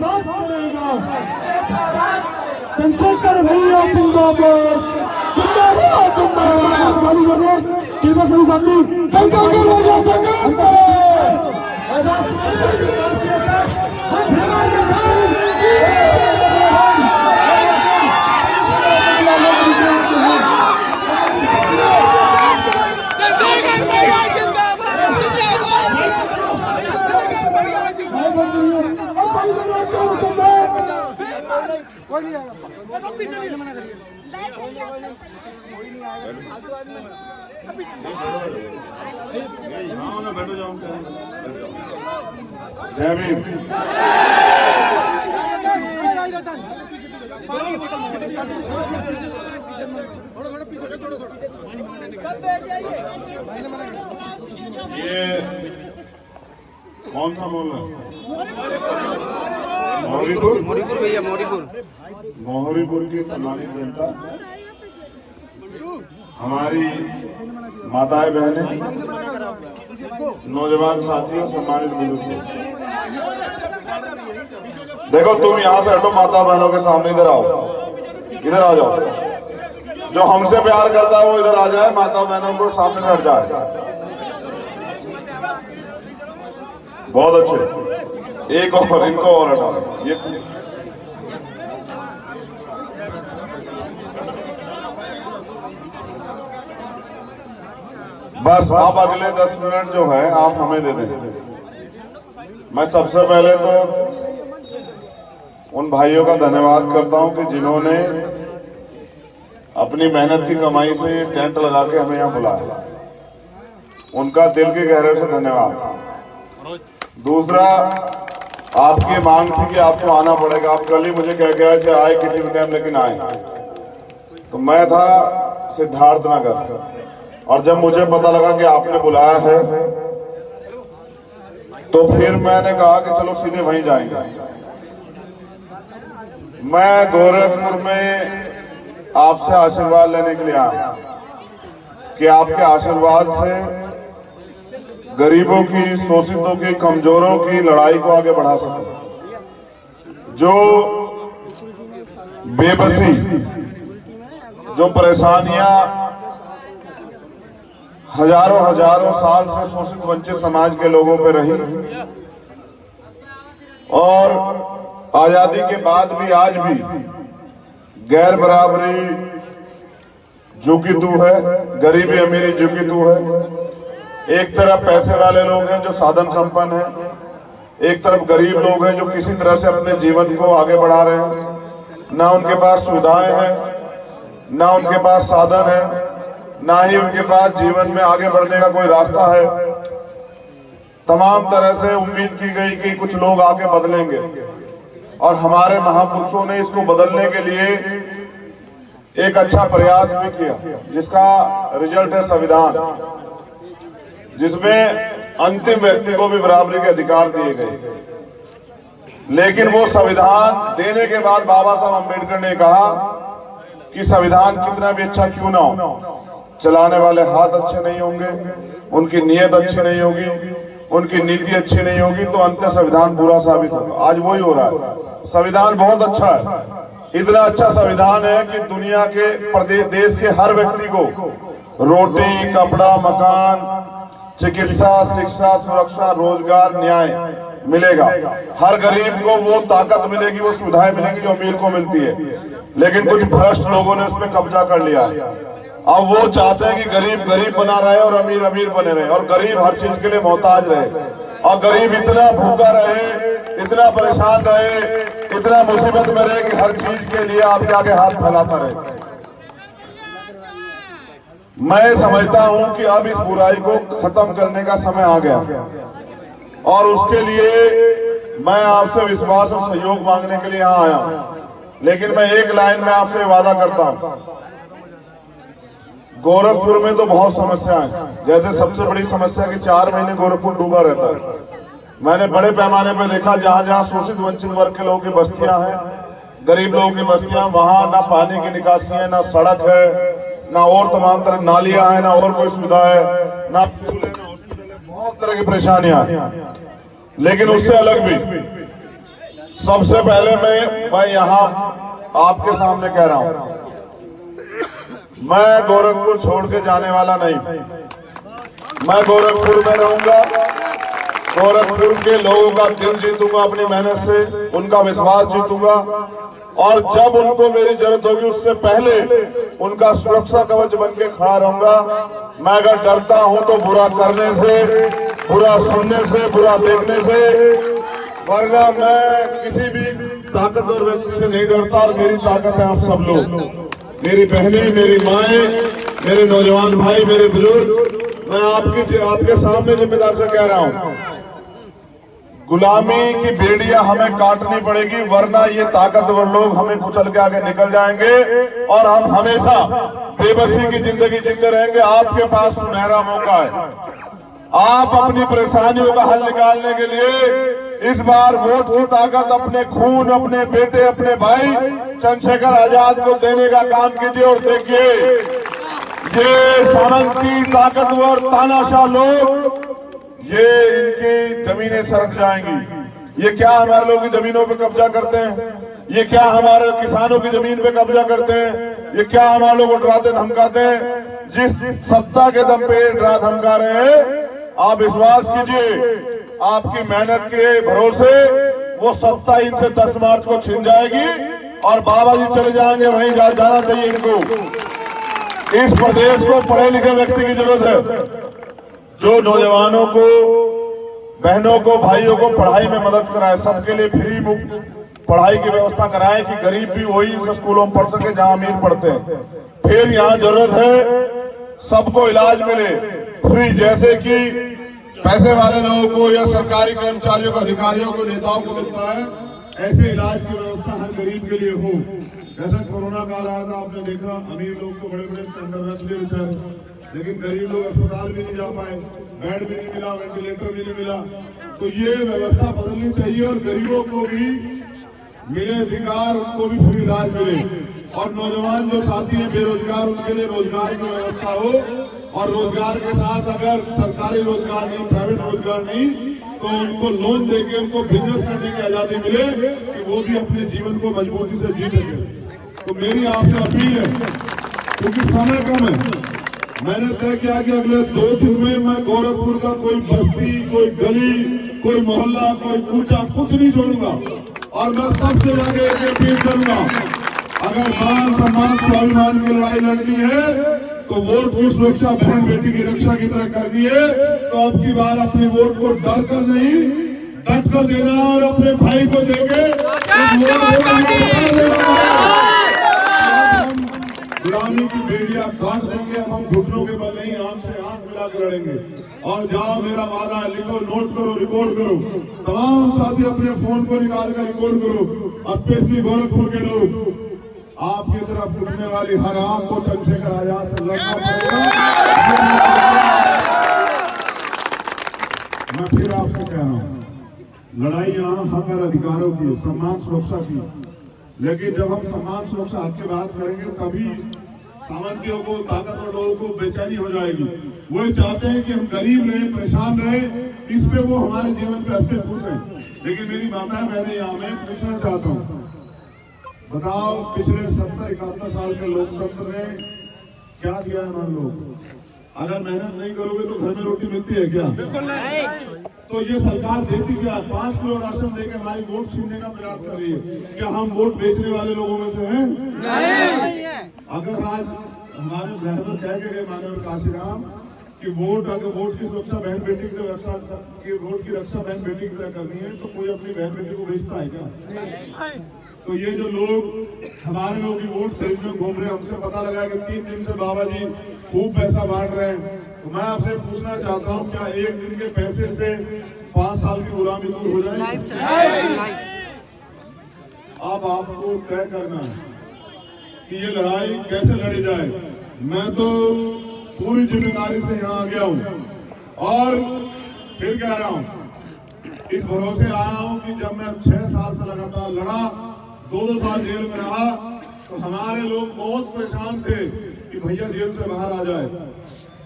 बात करेगा। चंद्रशेखर भैया जिंदाबाद, जिंदाबाद जिंदाबाद। खाली कर दे कृपया सभी साथी। चंद्रशेखर भैया कोई नहीं आएगा। बैठो जाओ। जय भीम। ये कौन सा बोल रहा है? मोरीपुर भैया, मोहरीपुर की सम्मानित जनता, हमारी माताएं बहनें, नौजवान साथियों, सम्मानित बुजुर्ग, देखो तुम यहाँ से हटो, माता बहनों के सामने इधर आओ, इधर आ जाओ। जो हमसे प्यार करता है वो इधर आ जाए, माता बहनों को सामने हट जाए। बहुत अच्छे, एक और इनको और हटा। ये बस आप अगले 10 मिनट जो है आप हमें दे दें। मैं सबसे पहले तो उन भाइयों का धन्यवाद करता हूं कि जिन्होंने अपनी मेहनत की कमाई से टेंट लगा के हमें यहाँ बुलाया। उनका दिल के गहरे से धन्यवाद। दूसरा, आपकी मांग थी कि आपको आना पड़ेगा। आप कल ही मुझे कह गया कि आए किसी भी टाइम, लेकिन आए। तो मैं था सिद्धार्थ नगर, और जब मुझे पता लगा कि आपने बुलाया है तो फिर मैंने कहा कि चलो सीधे वहीं जाएंगे। मैं गोरखपुर में आपसे आशीर्वाद लेने के लिए आया कि आपके आशीर्वाद से गरीबों की, शोषितों की, कमजोरों की लड़ाई को आगे बढ़ा सके। जो बेबसी, जो परेशानियां हजारों साल से शोषित वंचित समाज के लोगों पे रही, और आजादी के बाद भी आज भी गैर बराबरी जो कि तू है, गरीबी अमीरी जो कि तू है। एक तरफ पैसे वाले लोग हैं जो साधन संपन्न हैं, एक तरफ गरीब लोग हैं जो किसी तरह से अपने जीवन को आगे बढ़ा रहे हैं। ना उनके पास सुविधाएं हैं, ना उनके पास साधन है, ना ही उनके पास जीवन में आगे बढ़ने का कोई रास्ता है। तमाम तरह से उम्मीद की गई कि कुछ लोग आगे बदलेंगे, और हमारे महापुरुषों ने इसको बदलने के लिए एक अच्छा प्रयास भी किया, जिसका रिजल्ट है संविधान, जिसमें अंतिम व्यक्ति को भी बराबरी के अधिकार दिए गए। लेकिन वो संविधान देने के बाद बाबा साहब अम्बेडकर ने कहा कि संविधान कितना भी अच्छा क्यों ना हो, चलाने वाले हाथ अच्छे नहीं होंगे, उनकी नीयत अच्छी नहीं होगी, उनकी नीति अच्छी नहीं होगी, तो अंत संविधान बुरा साबित होगा। आज वही हो रहा है। संविधान बहुत अच्छा है, इतना अच्छा संविधान है कि दुनिया के प्रदेश, देश के हर व्यक्ति को रोटी, कपड़ा, मकान, चिकित्सा, शिक्षा, सुरक्षा, रोजगार, न्याय मिलेगा। हर गरीब को वो ताकत मिलेगी, वो सुविधाएं मिलेंगी जो अमीर को मिलती है। लेकिन कुछ भ्रष्ट लोगों ने उस पर कब्जा कर लिया है। अब वो चाहते हैं कि गरीब गरीब बना रहे और अमीर अमीर बने रहे, और गरीब हर चीज के लिए मोहताज रहे, और गरीब इतना भूखा रहे, इतना परेशान रहे, इतना मुसीबत में रहे कि हर चीज के लिए आपके आगे हाथ फैलाता रहे। मैं समझता हूं कि अब इस बुराई को खत्म करने का समय आ गया, और उसके लिए मैं आपसे विश्वास और सहयोग मांगने के लिए यहाँ आया। लेकिन मैं एक लाइन में आपसे वादा करता हूं, गोरखपुर में तो बहुत समस्याएं हैं। जैसे सबसे बड़ी समस्या कि 4 महीने गोरखपुर डूबा रहता है। मैंने बड़े पैमाने पर देखा, जहां जहां शोषित वंचित वर्ग के लोगों की बस्तियां हैं, गरीब लोगों की बस्तियां, वहां ना पानी की निकासी है, ना सड़क है, ना और तमाम तरह नालियां हैं, ना और कोई सुविधा है, ना बहुत तरह की परेशानियां हैं। लेकिन उससे अलग भी सबसे पहले मैं यहाँ आपके सामने कह रहा हूं, मैं गोरखपुर छोड़ के जाने वाला नहीं। मैं गोरखपुर में रहूंगा, गोरखपुर के लोगों का दिल जीतूंगा अपनी मेहनत से, उनका विश्वास जीतूंगा, और जब उनको मेरी जरूरत होगी उससे पहले उनका सुरक्षा कवच बन के खड़ा रहूंगा। मैं अगर डरता हूं तो बुरा करने से, बुरा सुनने से, बुरा देखने से, वरना मैं किसी भी ताकतवर व्यक्ति से नहीं डरता। और मेरी ताकत है आप सब लोग, मेरी बहनें, मेरी माएं, मेरे नौजवान भाई, मेरे बुजुर्ग। मैं आपके सामने जिम्मेदार से कह रहा हूं, गुलामी की बेड़ियां हमें काटनी पड़ेगी, वरना ये ताकतवर लोग हमें कुचल के आगे निकल जाएंगे और हम हमेशा बेबसी की जिंदगी जीते रहेंगे। आपके पास सुनहरा मौका है, आप अपनी परेशानियों का हल निकालने के लिए इस बार वोट की ताकत अपने खून, अपने बेटे, अपने भाई चंद्रशेखर आजाद को देने का काम कीजिए। और देखिए, ये सामंती ताकतवर तानाशाह लोग, ये इनकी जमीनें सरक जाएंगी। ये क्या हमारे लोगों की जमीनों पे कब्जा करते हैं? ये क्या हमारे किसानों की जमीन पे कब्जा करते हैं? ये क्या हमारे लोग डराते धमकाते हैं? जिस सत्ता के दम पे डरा धमका रहे हैं, आप विश्वास कीजिए, आपकी मेहनत के भरोसे वो सत्ता इनसे 10 मार्च को छिन जाएगी और बाबा जी चले जाएंगे। वहीं जाना चाहिए इनको। इस प्रदेश को पढ़े लिखे व्यक्ति की जरूरत है, जो नौजवानों को, बहनों को, भाइयों को पढ़ाई में मदद कराए, सबके लिए फ्री मुफ्त पढ़ाई की व्यवस्था कराए कि गरीब भी वही स्कूलों में पढ़ सके जहां अमीर पढ़ते हैं। फिर यहाँ जरूरत है सबको इलाज मिले फ्री, जैसे कि पैसे वाले लोगों को या सरकारी कर्मचारियों को, अधिकारियों को, नेताओं को मिलता है, ऐसे इलाज की व्यवस्था हर गरीब के लिए हो। जैसा कोरोना काल आया था, आपने देखा अमीर लोग तो बड़े बड़े स्टैंडर्ड रख लिए बेचारे, लेकिन गरीब लोग अस्पताल भी नहीं जा पाए, बेड भी नहीं मिला, वेंटिलेटर भी नहीं मिला। तो ये व्यवस्था बदलनी चाहिए और गरीबों को भी मिले अधिकार, उनको भी फ्री इलाज मिले। और नौजवान जो साथी हैं बेरोजगार, उनके लिए रोजगार की व्यवस्था हो, और रोजगार के साथ अगर सरकारी रोजगार नहीं, प्राइवेट रोजगार नहीं, तो उनको लोन देके उनको बिजनेस करने की आजादी मिले कि वो भी अपने जीवन को मजबूती से जी सके। तो मेरी आपसे अपील है, क्योंकि समय कम है, मैंने तय किया कि अगले 2 दिन में मैं गोरखपुर का कोई बस्ती, कोई गली, कोई मोहल्ला, कोई कूचा कुछ नहीं छोड़ूंगा। और मैं सबसे आगे एक अपील करूंगा, अगर मान सम्मान स्वाभिमान की लड़ाई लड़नी है तो वोट की सुरक्षा बहन बेटी की रक्षा की तरह करनी है। तो अब की बार अपनी वोट को डर कर नहीं, डट कर देना और अपने भाई को देके गुलामी की बेड़ियां काट देंगे। अब हम घुटनों के बल नहीं, आंख से आंख मिलाकर लड़ेंगे। और जाओ, मेरा वादा है, लिखो, नोट करो, रिकॉर्ड करो, तमाम साथी अपने फोन को निकाल कर रिकॉर्ड करो। स्पेशली गोरखपुर के लोग, आपकी तरफ उठने वाली हर आंख को चंद्रशेखर आजाद से लड़ना पड़ेगा। मैं फिर आपसे कह रहा हूं, लड़ाई यहाँ हक और अधिकारों की, सम्मान सुरक्षा की, लेकिन जब हम सम्मान सुरक्षा हक की बात करेंगे तभी सामंतियों को, ताकतवर लोगों को बेचैनी हो जाएगी। वो चाहते हैं कि हम गरीब रहे, परेशान रहे, इस पे वो हमारे जीवन पे हंसते खुश हैं। लेकिन मेरी माताएं बहनें, यहाँ मैं पूछना चाहता हूँ, बताओ पिछले 70-71 साल के लोकतंत्र ने क्या दिया है हमारे लोग? अगर मेहनत नहीं करोगे तो घर में रोटी मिलती है क्या? बिल्कुल नहीं। तो ये सरकार देती क्या? 5 किलो राशन देकर हमारी वोट छीनने का प्रयास कर रही है। क्या हम वोट बेचने वाले लोगों में से हैं? नहीं। अगर आज हमारे रहबर कह के गए माननीय काशीराम कि वोट, अगर वोट की सुरक्षा बहन बेटी की रक्षा, वोट की रक्षा बहन बेटी की तरह करनी है, तो कोई अपनी बहन बेटी को बेचता है क्या? तो ये जो लोग हमारे लोग वोट खरीदने घूम रहे हैं, हमसे पता लगा कि 3 दिन से बाबा जी खूब पैसा बांट रहे हैं। तो मैं आपसे पूछना चाहता हूँ, क्या एक दिन के पैसे से 5 साल की गुलामी दूर हो जाएगी? अब आपको तय करना है कि ये लड़ाई कैसे लड़ी जाए। मैं तो पूरी जिम्मेदारी से यहाँ आ गया हूँ और फिर कह रहा हूँ, इस भरोसे आया हूँ कि जब मैं 6 साल से लगातार लड़ा, 2-2 साल जेल में रहा, तो हमारे लोग बहुत परेशान थे कि भैया जेल से बाहर आ जाए।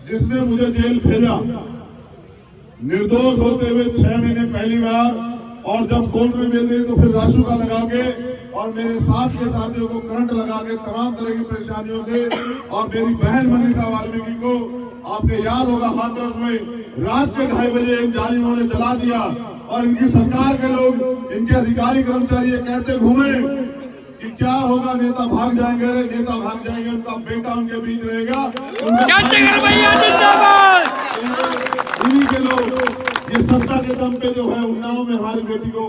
जिसने मुझे जेल भेजा, निर्दोष होते हुए 6 महीने पहली बार और जब कोर्ट में मिल गई तो फिर राशु का लगा के और मेरे साथ के साथियों को करंट लगा के तमाम तरह की परेशानियों से, और मेरी बहन मनीषा वाल्मीकि को आपके याद होगा हाथरस में रात के 2:30 बजे इन जालिमों ने जला दिया, और इनकी सरकार के लोग, इनके अधिकारी कर्मचारी ये कहते घूमे कि क्या होगा, नेता भाग जाएंगे, नेता भाग जाएंगे, उनका बेटा उनके बीच रहेगा। इन्हीं के लोग ये सत्ता के दम पे जो है उन्नाव में हमारी बेटी को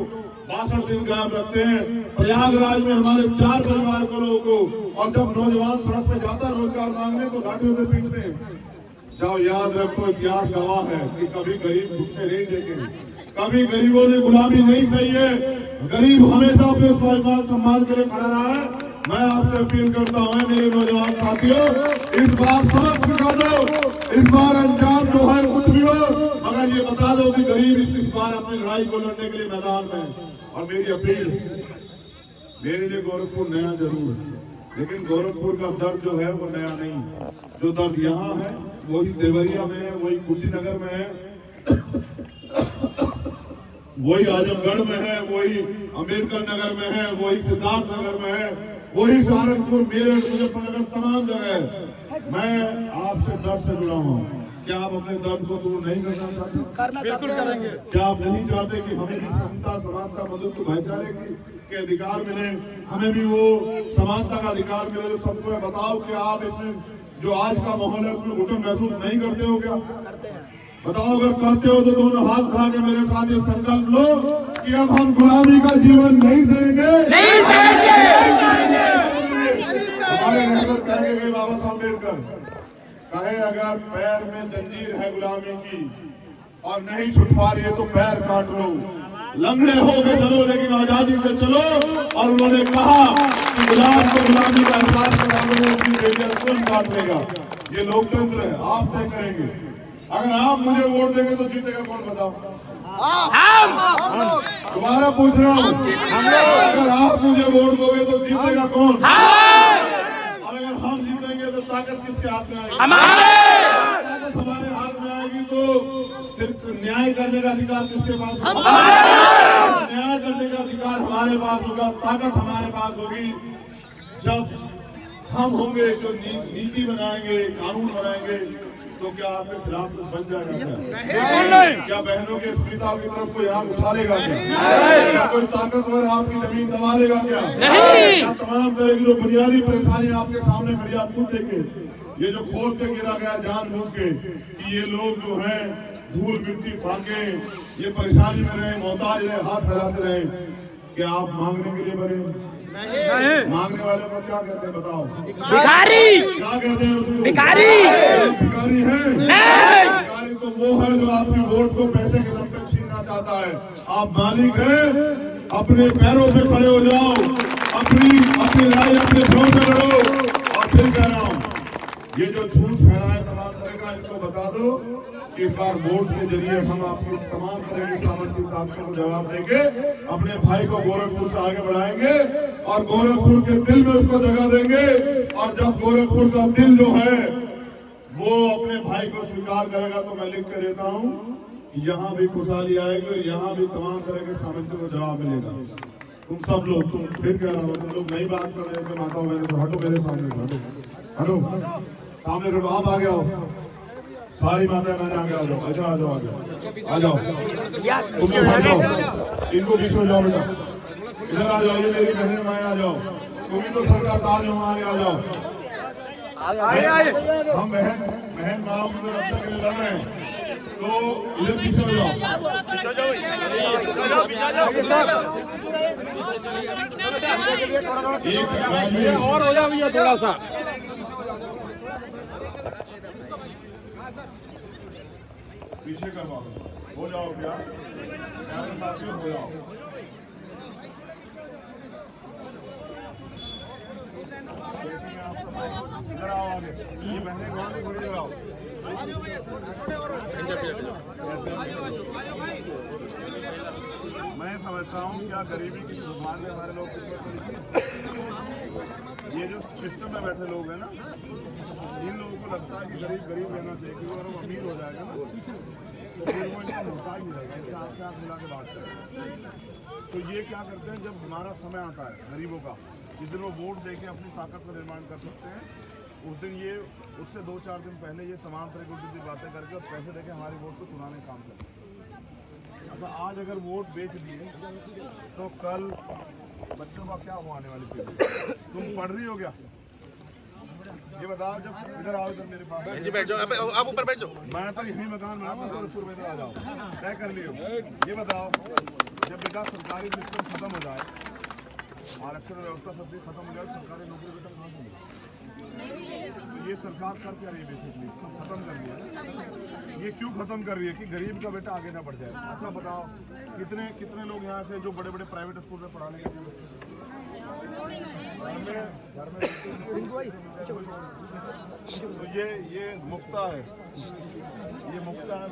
62 दिन गायब रखते हैं, प्रयागराज में हमारे 4 परिवार के लोगों को, और जब नौजवान सड़क पे जाता रोजगार मांगने तो लाठियों से पीटते हैं। जाओ याद रखो, इतिहास गवाह है कि कभी गरीब भूखे नहीं देखे, कभी गरीबों ने गुलामी नहीं सही है, गरीब हमेशा अपने स्वाभिमान सम्मान के लिए खड़ा रहा है। मैं आपसे अपील करता हूँ मेरे नौजवान साथियों, इस बार सबक सिखा दो, इस बार अंजाम जो है कुछ भी हो, मगर ये बता दो कि गरीब इस बार अपनी लड़ाई को लड़ने के लिए मैदान में। और मेरी अपील, मेरे लिए गोरखपुर नया जरूर है, लेकिन गोरखपुर का दर्द जो है वो नया नहीं। जो दर्द यहाँ है वही देवरिया में है, वही कुशीनगर में है, वही आजमगढ़ में है, वही अम्बेडकर नगर में है, वही सिद्धार्थ नगर में है, वही सहारनपुर, मेरठ, मुजफ्फरनगर, तमाम जगह है। मैं आपसे दर्द से जुड़ा हूँ। क्या आप अपने दर्द को दूर नहीं करना चाहते? बिल्कुल करेंगे। क्या आप नहीं चाहते कि हमें भी समता, समानता, मधुत्व, भाईचारे के अधिकार मिले, हमें भी वो समानता का अधिकार मिले जो सबको है? बताओ कि आप इसमें जो आज का माहौल है उसमें घुटन महसूस नहीं करते हो क्या? बताओ, अगर करते हो तो दोनों हाथ उठा के मेरे साथ ये संकल्प लो कि अब हम गुलामी का जीवन नहीं जिएंगे, नहीं जिएंगे। हमारे नेता कहे गए बाबा साहब अम्बेडकर कहे, अगर पैर में जंजीर है गुलामी की और नहीं छुटवा रही है तो पैर काट लो, लंगड़े हो के चलो लेकिन आजादी से चलो। और उन्होंने कहा कि गुलाम को गुलामी का एहसास कराने अपनी बेटियां कौन काट लेगा? ये लोकतंत्र है, आप तय करेंगे। अगर आप मुझे वोट देंगे तो जीतेगा कौन? बताओ। दोबारा पूछ रहा हूँ, अगर आप मुझे वोट दोगे तो जीतेगा कौन? और अगर हम जीतेंगे तो ताकत किसके हाथ में आएगी? ताकत हमारे हाथ में आएगी तो फिर न्याय करने का अधिकार किसके पास होगा? न्याय करने का अधिकार हमारे पास होगा, ताकत हमारे पास होगी जब हम होंगे जो नीति बनाएंगे, कानून बनाएंगे। तो क्या आपके खिलाफ कुछ बन जाएगा? क्या बहनों के स्मिता की तरफ कोई हाथ उठाएगा क्या? कोई ताकतवर आपकी जमीन दबा लेगा क्या? क्या तमाम तरह की जो बुनियादी परेशानी आपके सामने खड़ी, आप खुद देखिए, ये जो खोद के गिरा गया जानबूझ के कि ये लोग जो है धूल मिट्टी फाके ये परेशानी में रहे, मोहताज रहे, हाथ फैलाते रहे। क्या आप मांगने के लिए बने? मांगने वाले को क्या कहते हैं बताओ? भिखारी। क्या कहते हैं उसको? भिखारी। भिखारी है? भिखारी तो वो है जो आपकी वोट को पैसे के दम पे छीनना चाहता है। आप मालिक हैं, अपने पैरों पे खड़े हो जाओ, अपनी लड़ाई अपने जोर से लड़ो। और फिर कह रहा हूँ, ये जो झूठ फैलाए तमाम तरह का, इनको बता दो कि इस बार वोट के जरिए हम आपकी तमाम तरह की सामर्थ्य ताकतों को जवाब देंगे, अपने भाई को गोरखपुर से आगे बढ़ाएंगे और गोरखपुर के दिल में उसको जगह देंगे। और जब गोरखपुर का दिल जो है वो अपने भाई को स्वीकार करेगा तो मैं लिख के देता हूँ कि यहाँ भी खुशहाली आएगी और यहाँ भी तमाम तरह के सामर्थ्य को जवाब मिलेगा। तुम सब लोग, तुम फिर कह रहा हो, तुम लोग नई बात कर रहे थे, माता बहनों से हटो मेरे सामने, हटो सामने हटो, आप आगे आओ, सारी माताएं मैंने आगे आ जाओ। अच्छा आ जाओ, आगे आ जाओ, तुम लोग आ जाओ, इनको बीच में जाओ बेटा, इधर आ जाओ, ये मेरी बहनें माएं आ जाओ, तुम ही तो सरकार ताज हो हमारे, आ जाओ। हम बहन माओ की रक्षा के लिए लड़ रहे हैं, तो इधर पीछे हो जाओ, और हो जाओ भैया थोड़ा सा पीछे करवाओ, हो जाओ क्या साथियों, हो जाओ। इधर आओ आगे, ये बहने को थोड़ी देर आओ। मैं समझ बताऊं क्या गरीबी की सुधार में हमारे लोग ये जो सिस्टम में बैठे लोग हैं ना, इन लोगों को लगता है कि गरीब गरीब रहना चाहिए, क्योंकि अगर वो अमीर हो जाएगा ना तो फिर वो इनका मोहताज ही रहेगा, इनसे आपसे आप मिला के बात करें। तो ये क्या करते हैं, जब हमारा समय आता है गरीबों का, जिस दिन वो वोट दे के अपनी ताकत का निर्माण कर सकते हैं, उस दिन ये उससे 2-4 दिन पहले ये तमाम तरह की उल्टी बातें करके और पैसे देके हमारे वोट को चुनाने का काम करते हैं। अच्छा, आज अगर वोट बेच दिए तो कल बच्चों का क्या हुआ आने वाली पीढ़ी? तुम पढ़ रही हो क्या? ये बताओ, जब इधर आओ, इधर मेरे पास बैठ जाओ, आप ऊपर बैठ जाओ। मैं तो यही मकान बनाऊंगा, गोरखपुर में इधर आ जाओ, तय कर लियो। ये बताओ, जब बेटा सरकारी सिस्टम खत्म हो जाए, आरक्षण व्यवस्था सब चीज खत्म हो जाए, सरकारी नौकरी बेटा कहाँ से मिले? तो ये सरकार कर क्या रही है? बेसिकली सब खत्म कर दिया। ये क्यों खत्म कर रही है? कि गरीब का बेटा आगे ना बढ़ जाए। अच्छा बताओ, कितने लोग यहाँ से जो बड़े बड़े प्राइवेट स्कूल में पढ़ाने के लिए घर में तो ये मुफ्ता है, ये मुफ्ता है।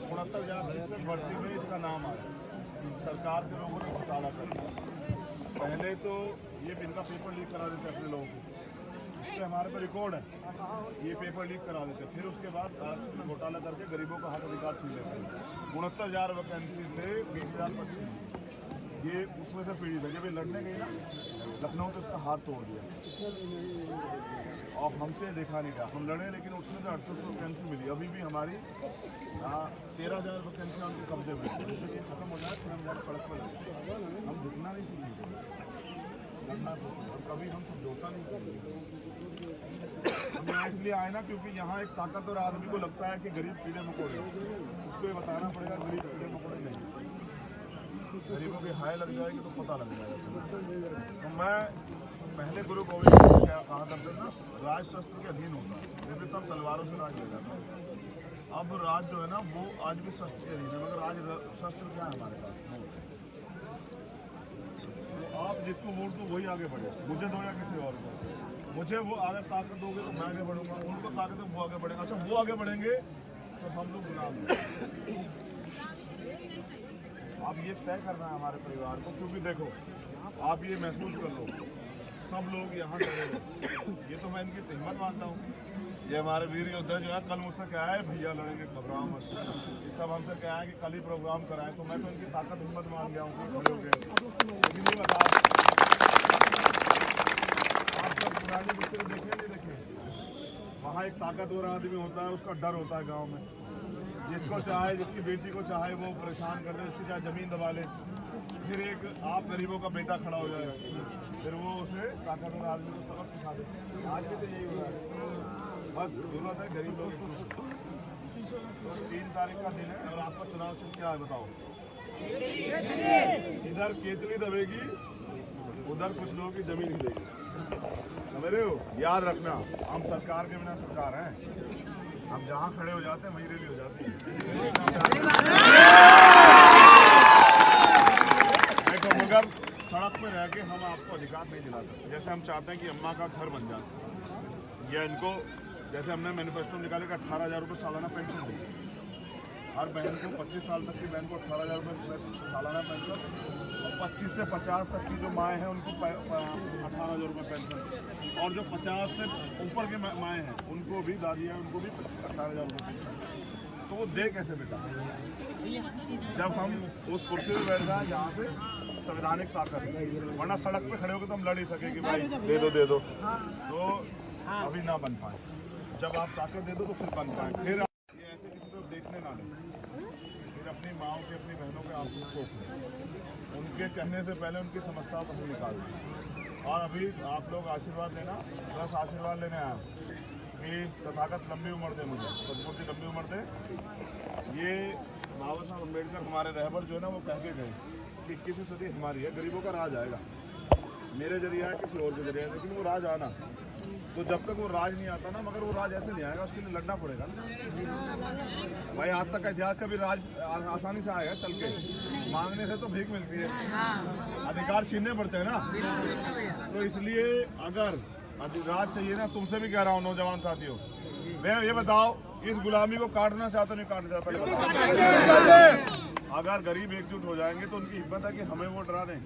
69,000 शिक्षक भर्ती में इसका नाम आया, सरकार के लोगों ने घोटाला कर दिया। पहले तो ये इनका पेपर लीक करा देते अपने लोगों को, इससे हमारे पर रिकॉर्ड है, ये पेपर लीक करा देते। फिर उसके बाद आरक्षण में घोटाला करके गरीबों का हक अधिकार छीन लेते हैं। 69,000 वैकेंसी से 20,000 बच्चे, ये उसमें से पीड़ित है। जब ये लड़ने गई ना लखनऊ तो उसका हाथ तोड़ दिया और हमसे देखा नहीं था। हम लड़े, लेकिन उसमें तो 68 वैकेंसी मिली। अभी भी हमारी 13,000 वैकेंसी उनके कब्जे में, खत्म हो जाए फिर हम जाकर सड़क पर लगे। हम झुकना नहीं चाहिए, लड़ना चाहिए, और कभी हम समझौता नहीं करेंगे। हम यहाँ इसलिए आए ना क्योंकि यहाँ एक ताकतवर आदमी को लगता है कि गरीब कीड़े मकोड़े, उसको ये बताना पड़ेगा गरीब कीड़े मकोड़े नहीं, गरीबों की हाय लग जाएगी तो पता लग जाएगा। तो मैं पहले गुरु गोविंद सिंह क्या कहा करते ना, राज शस्त्र के अधीन होता है, जब तब तलवारों से राज ले जाता है। अब राज जो है ना वो आज भी शस्त्र के अधीन है, मगर आज शस्त्र क्या है हमारे पास? तो आप जिसको वोट दो वही आगे बढ़े, मुझे दो या किसी और को। मुझे वो आगे ताकत दोगे तो मैं आगे बढ़ूंगा, उनको ताकत वो आगे बढ़ेगा। अच्छा, वो आगे बढ़ेंगे तो हम लोग गुलाम हैं। अब ये तय करना है हमारे परिवार को, क्योंकि देखो आप ये महसूस कर लो, सब लोग यहाँ खड़े हो, ये तो मैं इनकी हिम्मत मानता हूँ। ये हमारे वीर योद्धा जो है, कल मुझसे क्या है, भैया लड़ेंगे घबराओ मत, ये सब हमसे क्या है कि कल ही प्रोग्राम कराएं। तो मैं तो इनकी ताकत हिम्मत मान गया हूँ खड़े हो गए। लेकिन ये बताओ, आप सब पुराने बच्चे देखे नहीं देखे, वहाँ एक ताकतवर आदमी होता है, उसका डर होता है गाँव में। जिसको चाहे, जिसकी बेटी को चाहे वो परेशान कर दे, उसकी चाहे ज़मीन दबा ले। फिर एक आप गरीबों का बेटा खड़ा हो जाएगा, फिर वो उसे ताकतवर आदमी को सबक सिखा दे। आज भी तो यही हो रहा है, बस जरूरत है गरीब लोग। तो 3 तारीख का दिन है और आपका चुनाव चिन्ह क्या है बताओ? इधर केतली दबेगी, उधर कुछ लोगों की जमीन हिलेगी। समझ रहे हो? याद रखना, हम सरकार के बिना सरकार हैं। हम जहाँ खड़े हो जाते हैं वहीं रेडी हो जाते हैं। देखो, मगर सड़क पे रह के हम आपको अधिकार नहीं दिला सकते। जैसे हम चाहते हैं कि अम्मा का घर बन जाए, या इनको जैसे हमने मैनिफेस्टो निकाले कि 18,000 रुपये सालाना पेंशन देंगे हर बहन को। 25 साल तक की बहन को 18,000 रुपये सालाना पेंशन, और 25 से 50 तक की जो माएँ हैं उनको 18,000 रुपये पेंशन, और जो 50 से ऊपर के माएँ हैं उनको भी, दादियाँ उनको भी 18,000 रुपये पेंशन। तो वो दे कैसे बेटा? जब हम उस कुर्सी में बैठ जाए जहाँ से संवैधानिक ताकत, वरना सड़क पे खड़े होकर तो हम लड़ ही सके कि भाई दे दो, तो अभी ना बन पाए। जब आप ताकत दे दो तो फिर बन पाए। फिर ये ऐसे किसी को देखने ना दें, फिर अपनी माओ के, अपनी बहनों के आंसू सोख लें, उनके कहने से पहले उनकी समस्याओं को निकाल दें। और अभी आप लोग आशीर्वाद लेना, बस आशीर्वाद लेने आए कि तथागत लंबी उम्र दे, मुझे सदगुरु की लंबी उम्र दे। ये बाबा साहब अम्बेडकर हमारे रहबर जो है ना वो कह के गए कि 21वीं सदी हमारी है, गरीबों का राज आएगा। मेरे जरिए है, किसी और के जरिए है, लेकिन वो राज आना। तो जब तक वो राज नहीं आता ना, मगर वो राज ऐसे नहीं आएगा, उसके लिए लड़ना पड़ेगा ना भाई। आज तक का इतिहास कभी राज आसानी से आएगा चल के? मांगने से तो भीख मिलती है, अधिकार छीनने पड़ते हैं ना। तो इसलिए अगर राज चाहिए ना, तुमसे भी कह रहा हूँ नौजवान साथियों, मैं ये बताओ, इस गुलामी को काटना चाहते नहीं काटना चाहता? अगर गरीब एकजुट हो जाएंगे तो उनकी हिम्मत है कि हमें वो डरा दें?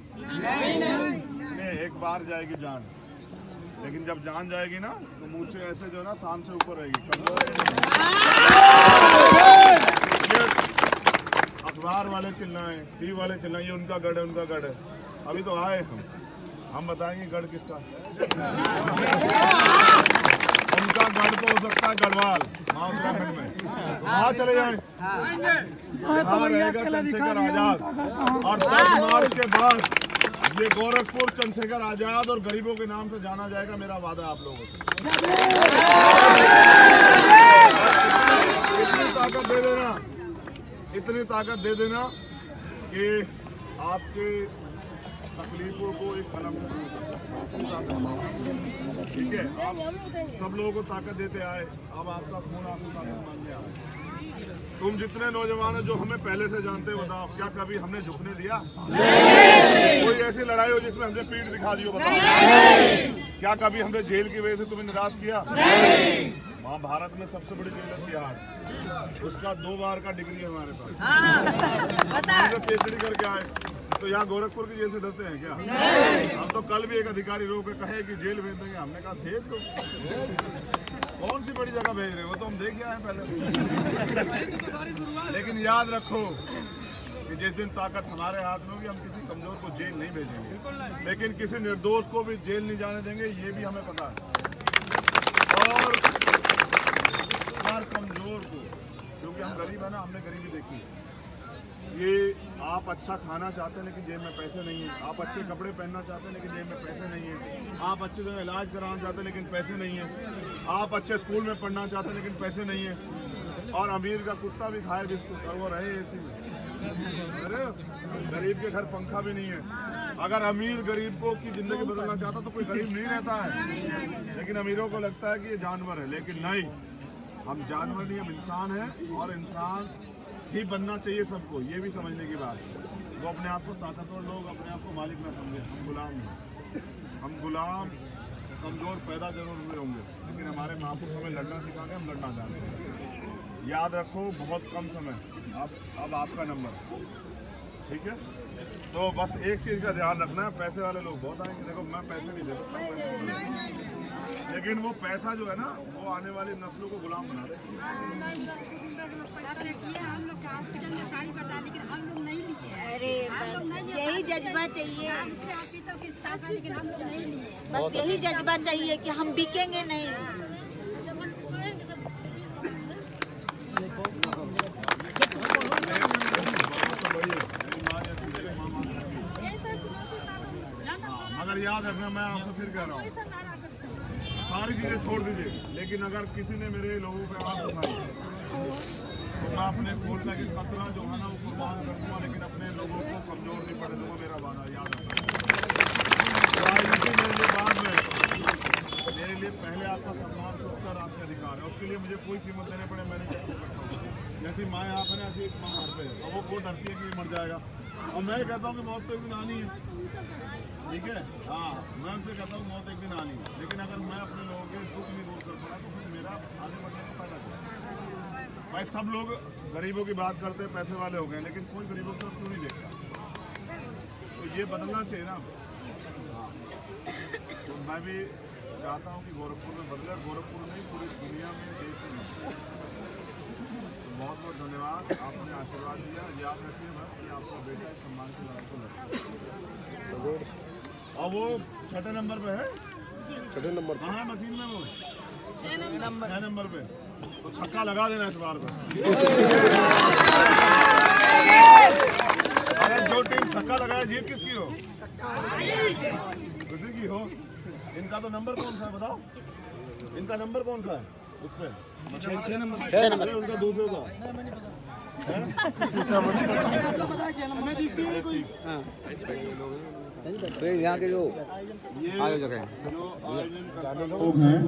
नहीं, एक बार जाएगी जान, लेकिन जब जान जाएगी ना तो मुंह से ऐसे जो है ना शान से ऊपर रहेगी। अखबार वाले चिल्लाएं, टीवी वाले चिल्लाएं, ये उनका गढ़ है, उनका गढ़ है। अभी तो आए हम बताएंगे गढ़ किसका। उनका गढ़ तो हो सकता है गढ़वाल मां उत्तराखंड में, वहाँ चले जाए। वहाँ रहेगा चंद्रशेखर आजाद, और 10 मार्च के बाद ये गोरखपुर चंद्रशेखर आजाद और गरीबों के नाम से जाना जाएगा। मेरा वादा आप लोगों से। इतनी ताकत दे देना, इतनी ताकत दे देना कि आपके तकलीफों को एक कलम से दूर कर सकते। ठीक है, आप सब लोगों को ताकत देते आए, अब आपका खून आपको ताकत मांगने आए। तुम जितने नौजवान हैं जो हमें पहले से जानते हो, बताओ क्या कभी हमने झुकने दिया? कोई ऐसी लड़ाई हो जिसमें हमने पीठ दिखा दी हो? बताओ। क्या कभी हमने जेल की वजह से तुम्हें निराश किया? महाभारत में सबसे बड़ी जेल है तिहाड़, उसका 2 बार का डिग्री है हमारे पास। PhD करके आए तो यहाँ गोरखपुर की जेल से डरते हैं क्या? हम तो कल भी एक अधिकारी रोक के कहे कि जेल भेज देंगे, हमने कहा भेज दो, कौन सी बड़ी जगह भेज रहे हो, तो हम देख आए पहले। लेकिन याद रखो कि जिस दिन ताकत हमारे हाथ में होगी, हम किसी कमजोर को जेल नहीं भेजेंगे, लेकिन किसी निर्दोष को भी जेल नहीं जाने देंगे, ये भी हमें पता है। और हर कमजोर को, क्योंकि हम गरीब है ना, हमने गरीबी देखी है। ये आप अच्छा खाना चाहते हैं लेकिन जेब में पैसे नहीं है, आप अच्छे कपड़े पहनना चाहते हैं लेकिन जेब में पैसे नहीं है, आप अच्छे जगह इलाज कराना चाहते हैं लेकिन पैसे नहीं है, आप अच्छे स्कूल में पढ़ना चाहते हैं लेकिन पैसे नहीं है, और अमीर का कुत्ता भी खाए बिस्कुट और वो रहे एसी में। अरे गरीब के घर पंखा भी नहीं है। अगर अमीर गरीब को की जिंदगी बदलना चाहता तो कोई गरीब नहीं रहता है, लेकिन अमीरों को लगता है कि ये जानवर है, लेकिन नहीं, हम जानवर नहीं, हम इंसान हैं, और इंसान ही बनना चाहिए सबको। ये भी समझने की बात है। वो अपने आप को ताकतवर लोग अपने आप को मालिक ना समझे, हम गुलाम हैं। हम गुलाम कमजोर पैदा जरूर हुए होंगे, लेकिन हमारे माँ बाप हमें लड़ना सिखा के हम लड़ना जानते हैं। याद रखो, बहुत कम समय, अब आपका नंबर, ठीक है? तो बस एक चीज़ का ध्यान रखना है, पैसे वाले लोग बहुत आएंगे। देखो मैं पैसे नहीं दे सकता, लेकिन वो पैसा जो है ना, वो आने वाली नस्लों को गुलाम बना दे। हम लोग हॉस्पिटल में साड़ी बता, लेकिन हम लोग नहीं लिए। अरे बस यही जज्बा चाहिए, हॉस्पिटल के स्टाफ है, लेकिन हम लोग नहीं लिए। बस यही जज्बा चाहिए कि हम बिकेंगे नहीं। मगर याद रखना, मैं आपसे फिर कह रहा हूँ, सारी चीजें छोड़ दीजिए, लेकिन अगर किसी ने मेरे लोगों पे आवाज उठाई तो मैं अपने खून का एक कतरा जो है ना वो कुर्बान कर दूंगा, लेकिन अपने लोगों को कमजोर नहीं पड़े दूंगा, मेरा वादा। याद रखना, राजनीति मेरे लिए बाद में, मेरे लिए पहले आपका सम्मान, सुरक्षा, आपके अधिकार है। उसके लिए मुझे कोई कीमत देने पड़े, मैंने कैसे करता हूँ। जैसी माँ यहाँ पर ऐसी एक माँ घर पे है, और वो डरती है कि मर जाएगा, और मैं कहता हूँ कि मौत तो एक दिन आनी है, ठीक है? हाँ, मैं उनसे कहता हूँ मौत एक दिन आनी है, लेकिन अगर मैं अपने लोगों के दुख नहीं दूर कर पाया तो फिर मेरा आगे बढ़ने का फायदा क्या? भाई सब लोग गरीबों की बात करते हैं, पैसे वाले हो गए, लेकिन कोई गरीबों की तरफ क्यों नहीं देखता? तो ये बदलना चाहिए ना। हाँ, तो मैं भी चाहता हूँ कि गोरखपुर में बदले, गोरखपुर नहीं पूरी दुनिया में, देश में। बहुत बहुत धन्यवाद, आपने आशीर्वाद दिया। याद रखिए बस कि आपका बेटा इस सम्मान की लड़ाई को लड़ता है, और वो 6 नंबर पे है। 6 नंबर कहाँ है मशीन में? वो 6 नंबर पे, तो छक्का लगा देना इस बार को। अरे जो टीम छक्का लगाए जीत किसकी हो? किसी की हो। इनका तो नंबर कौन सा है बताओ? इनका नंबर कौन सा है उस पे? 6 नंबर। उनका दूसरे का तो यहाँ के जो लोग हैं,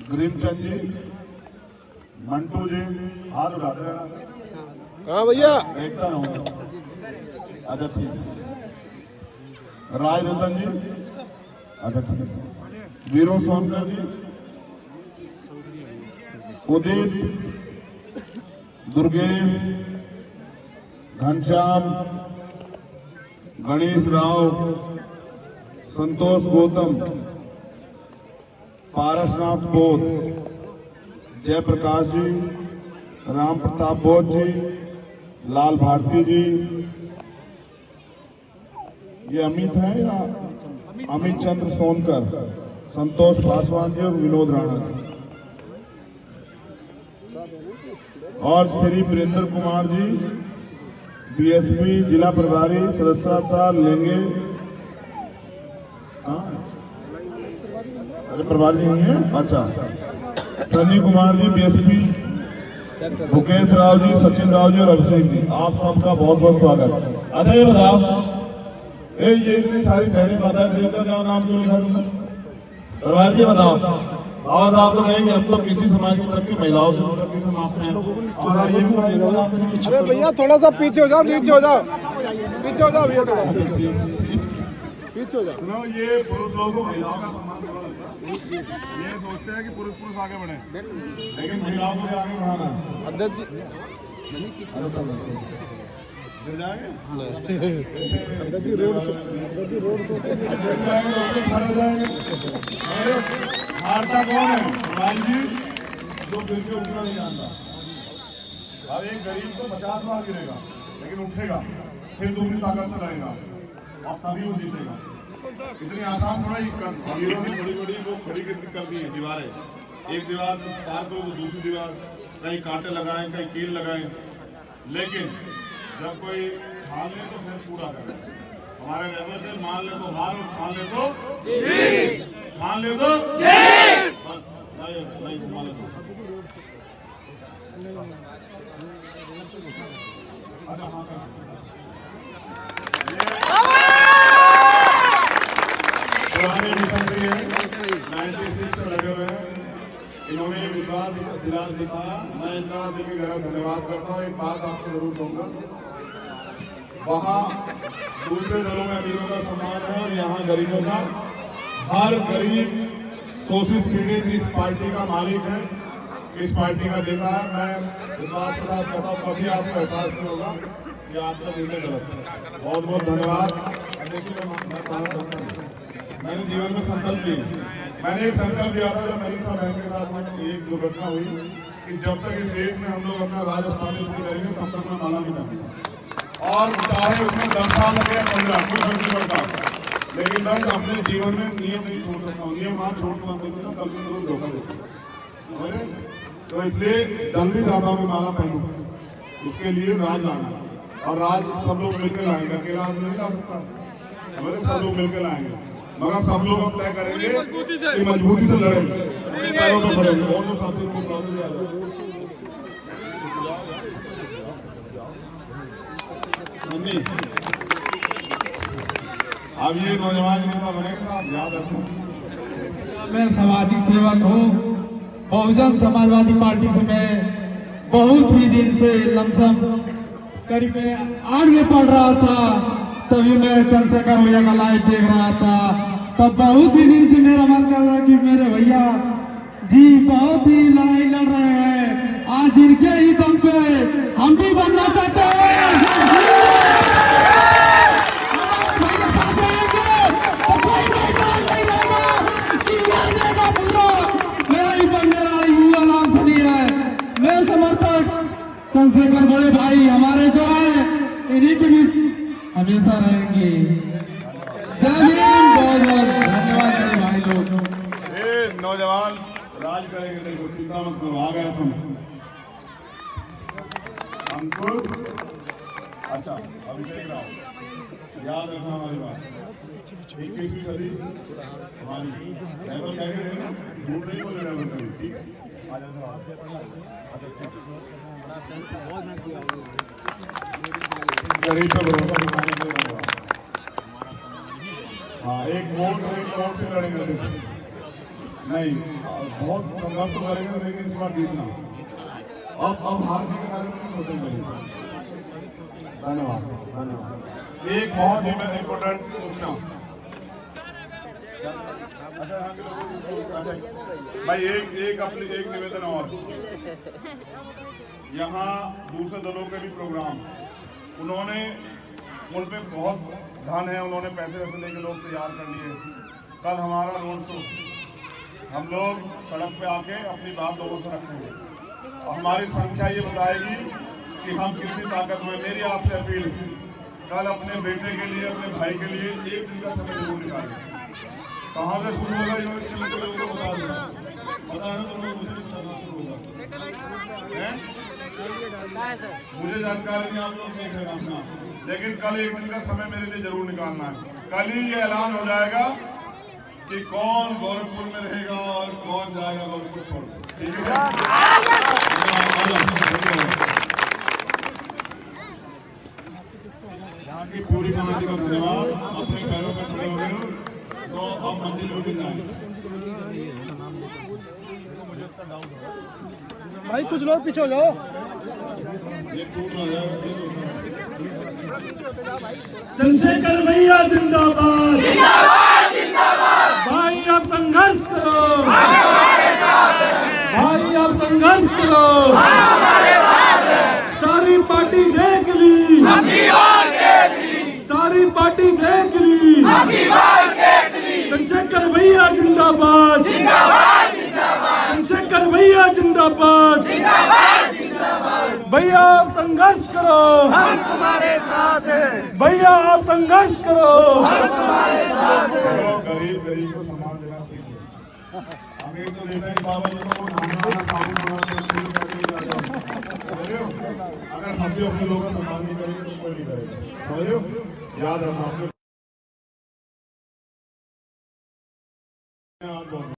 ग्रीमचंद जी, मंटू जी, हाथ उठाते हैं। हाँ भैया, देखता रहूँ। अच्छा ठीक है। राय रतन जी, अच्छा ठीक है। वीरो सोनकर जी, उदित, दुर्गेश, घनश्याम, गणेश राव, संतोष गौतम, पारसनाथ बोध, जयप्रकाश जी, राम प्रताप बोध जी, लाल भारती जी, ये अमित है या अमित चंद्र सोनकर, संतोष पासवान जी और विनोद राणा जी, और श्री वीरेंद्र कुमार जी बीएसपी जिला प्रभारी सदस्यता लेंगे। अरे प्रभारी नहीं है, अच्छा। सनी कुमार जी बीएसपी, मुकेश राव जी, सचिन राव जी और अभिषेक जी, आप सबका बहुत बहुत स्वागत। अच्छा ये बताओ, ये इतनी सारी बहनें पता है क्या नाम क्यों लिखा तुमने? प्रभारी जी बताओ। और आप तो कहेंगे हम तो किसी समाज की तरफ की महिलाओं से किसी माफ और ये भी। अरे भैया थोड़ा सा पीछे हो जाओ, नीचे हो जाओ, पीछे हो जाओ भैया, थोड़ा पीछे हो जाओ। सुनो, ये पुरुष लोगों को महिलाओं का सम्मान करना, ये सोचते हैं कि पुरुष आगे बढ़े, लेकिन महिलाओं को भी आगे बढ़ाना है। अध्यक्ष जी रोड हारता कौन है? भाई जी जो गिर के उठना नहीं जानता। अब एक गरीब तो 50 बार गिरेगा लेकिन उठेगा, फिर दूसरी ताकत से लड़ेगा और तभी वो जीतेगा। इतनी आसान थोड़ा ही हीरो ने बड़ी बड़ी वो खड़ी कर दी है दीवारें, एक दीवार पार करो तो दूसरी दीवार, कहीं कांटे लगाएं कहीं कील लगाएं, लेकिन जब कोई ठान ले तो फिर पूरा करे। हमारे लेवल पे मान ले तो हार, ठान ले तो ठान ले तो बस नहीं घुमा ले तो। पुराने मिशन भी है, 96 से लगे हुए हैं, इन्होंने ये विश्वास दिखाया। मैं इनका दिल की गहरा धन्यवाद करता हूँ। एक बात आपको जरूर कहूँगा, वहाँ दूसरे दलों में अमीरों का सम्मान है और यहाँ गरीबों का। हर गरीब शोषित पीड़ित इस पार्टी का मालिक है, इस पार्टी का नेता है। मैं विश्वास के साथ कहता हूँ, कभी आपको एहसास नहीं होगा कि आपका निर्णय गलत है। बहुत बहुत धन्यवाद। मैंने जीवन में संकल्प लिया, मैंने एक संकल्प लिया था जब मेरी बहन के साथ एक दुर्घटना हुई कि जब तक इस देश में हम लोग अपना राज स्थापित नहीं करेंगे तब तक मैं माला नहीं करूँगा। और चाहे उसमें 10 साल लगे 15 कोई फर्क नहीं पड़ता, लेकिन मैं अपने जीवन में नियम नहीं छोड़ सकता हूँ। नियम आप छोड़ कर देते कल भी लोग धोखा देते, तो इसलिए जल्दी चाहता हूँ मैं माला पहनूं। इसके लिए राज लाना, और राज सब लोग मिलकर लाएंगे, अकेला आदमी नहीं ला सकता, सब लोग मिलकर लाएंगे। मगर सब लोग अब तय करेंगे कि मजबूती से लड़ेंगे, पैरों पर खड़ेंगे। और जो साथी को अब ये नौजवान नेता बनेगा, आप याद रखना। मैं सामाजिक सेवक हूँ, बहुजन समाजवादी पार्टी से मैं बहुत ही दिन से लमसम करीब 8 में पढ़ रहा था, तभी मैं चंद्रशेखर भैया का लाइव देख रहा था। तब बहुत ही दिन से मेरा मन कर रहा है कि मेरे भैया जी बहुत ही लड़ाई लड़ रहे हैं, आज इनके ही दम पे हम भी बनना चाहते हैं। मेरा ही बंडेरा युवा नाम सुनिए, मेरे समर्थक चंद्रशेखर बड़े भाई हमारे जो है इन्हीं के बीच हमेशा रहेंगे। जय भीम, बहुत बहुत धन्यवाद मेरे भाई लोग। ये नौजवान राज करेंगे, नहीं चिंता मत करो, आ गया समय। अंकुर, अच्छा अभिषेक राव, याद रखना हमारी बात। 21वीं सदी हमारी ड्राइवर कह रहे हैं ना, झूठ नहीं बोले ड्राइवर कभी, ठीक है। गरीब पे भरोसा दिखाने के लिए हाँ, एक वोट से लड़ेंगे नहीं, बहुत संघर्ष तो करेंगे, लेकिन इस बार जीतना। अब हार के बारे में नहीं सोचेंगे। धन्यवाद धन्यवाद। एक बहुत ही इम्पोर्टेंट सूचना भाई, एक अपनी एक निवेदन और, यहाँ दूसरे दलों के भी प्रोग्राम उन्होंने उन पे बहुत धन है, उन्होंने पैसे वैसे लेके लोग तैयार कर लिए। कल हमारा रोड शो, हम लोग सड़क पे आके अपनी बात लोगों से रखेंगे और हमारी संख्या ये बताएगी कि हम कितनी ताकत में। मेरी आपसे अपील, कल अपने बेटे के लिए, अपने भाई के लिए एक दिन का समय जरूर निकालें। कहाँ से शुरू होगा ये लोगों को बता देना, पता है ना तुम लोग, मुझे शुरू होगा, मुझे जानकारी नहीं, आप लोग देख रहे हैं अपना। लेकिन कल एक दिन का समय मेरे लिए जरूर निकालना है। कल ही ये ऐलान हो जाएगा कि कौन गोरखपुर में रहेगा और कौन जाएगा गोरखपुर छोड़। ठीक है, यहाँ की पूरी कमेटी का धन्यवाद। अपने पैरों पर खड़े हो गए हो तो अब मंदिर को गिरना है। भाई कुछ लोग पीछे हो जाओ। ये टूट ना जाए। चंद्रशेखर भैया जिंदाबाद, जिंदाबाद, जिंदाबाद। भाई आप संघर्ष करो, भाई आप संघर्ष करो, सारी पार्टी देख ली, सारी पार्टी देख ली, चंद्रशेखर भैया जिंदाबाद, चंद्रशेखर भैया जिंदाबाद, भैया आप संघर्ष करो, हम तुम्हारे साथ हैं। भैया आप संघर्ष करो, हम तुम्हारे साथ हैं। गरीब गरीब को सम्मान देना सीखिए। अमीर तो देता है बाबा जी को, अगर हम भी अपने लोगों का सम्मान नहीं करेंगे तो कोई नहीं करेगा। समझ रहे हो? याद रखना।